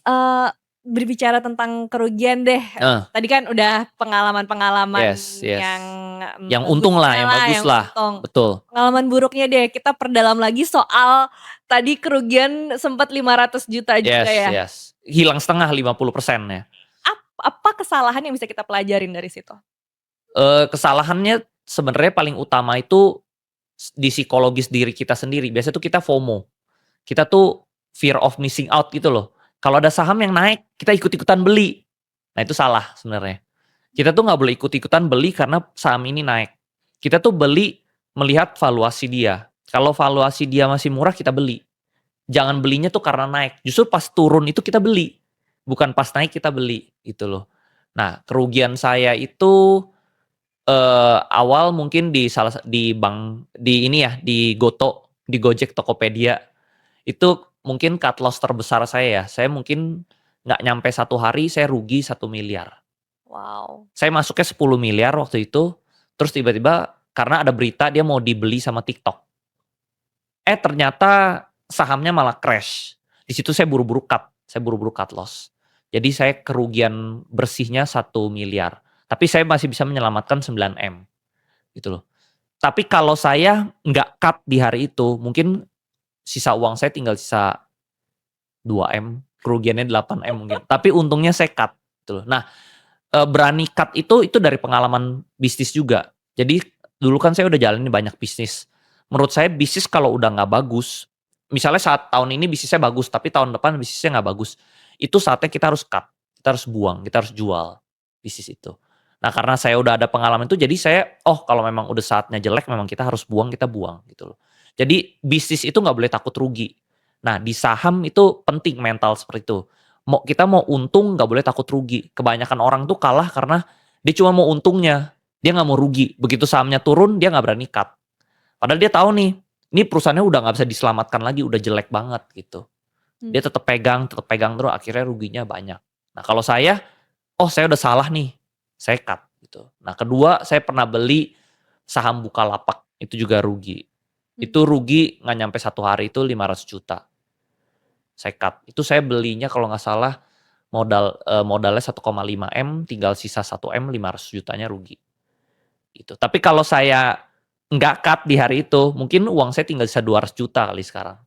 Eee, berbicara tentang kerugian deh, Heeh. tadi kan udah pengalaman-pengalaman Yes yang, yes. Yang untung lah, bagusnya yang lah, bagus yang lah, untung. betul. Pengalaman buruknya deh, kita perdalam lagi soal tadi kerugian sempet 500 juta juga Yes ya. yes. Hilang setengah 50% ya. Apa kesalahan yang bisa kita pelajarin dari situ? Kesalahannya sebenarnya paling utama itu di psikologis diri kita sendiri. Biasanya tuh kita FOMO. Kita tuh fear of missing out gitu loh. Kalau ada saham yang naik, kita ikut-ikutan beli. Nah itu salah sebenarnya. Kita tuh nggak boleh ikut-ikutan beli karena saham ini naik. Kita tuh beli melihat valuasi dia. Kalau valuasi dia masih murah, kita beli. Jangan belinya tuh karena naik. Justru pas turun itu kita beli. Bukan pas naik kita beli, gitu loh. Nah, kerugian saya itu awal mungkin di bank di ini ya, di Goto, di Gojek, Tokopedia. Itu mungkin cut loss terbesar saya ya. Saya mungkin nggak nyampe 1 hari saya rugi 1 miliar. Wow. Saya masuknya 10 miliar waktu itu, terus tiba-tiba karena ada berita dia mau dibeli sama TikTok. Ternyata sahamnya malah crash. Di situ saya buru-buru cut, saya buru-buru cut loss. Jadi saya kerugian bersihnya 1 miliar. Tapi saya masih bisa menyelamatkan 9M. Gitu loh. Tapi kalau saya nggak cut di hari itu, mungkin sisa uang saya tinggal sisa 2M, kerugiannya 8M mungkin. Tapi untungnya saya cut, gitu loh. Nah, berani cut itu dari pengalaman bisnis juga. Jadi dulu kan saya udah jalanin banyak bisnis. Menurut saya bisnis kalau udah nggak bagus, misalnya saat tahun ini bisnisnya bagus, tapi tahun depan bisnisnya nggak bagus, itu saatnya kita harus cut, kita harus buang, kita harus jual bisnis itu. Nah karena saya udah ada pengalaman itu, jadi saya, kalau memang udah saatnya jelek, memang kita harus buang, kita buang gitu loh. Jadi bisnis itu nggak boleh takut rugi. Nah di saham itu penting mental seperti itu. Kita mau untung nggak boleh takut rugi. Kebanyakan orang tuh kalah karena dia cuma mau untungnya, dia nggak mau rugi. Begitu sahamnya turun dia nggak berani cut. Padahal dia tahu nih, ini perusahaannya udah nggak bisa diselamatkan lagi, udah jelek banget gitu. Mmm. Dia tetap pegang terus akhirnya ruginya banyak. Nah kalau saya udah salah nih, saya cut gitu. Nah kedua saya pernah beli saham Bukalapak, itu juga rugi. Mmm. Itu rugi nggak nyampe 1 hari itu 500 juta. Saya cut. Itu saya belinya kalau nggak salah modalnya 1,5M, tinggal sisa 1M, 500 jutanya rugi. Gitu. Tapi kalau saya nggak cut di hari itu, mungkin uang saya tinggal sisa 200 juta kali sekarang.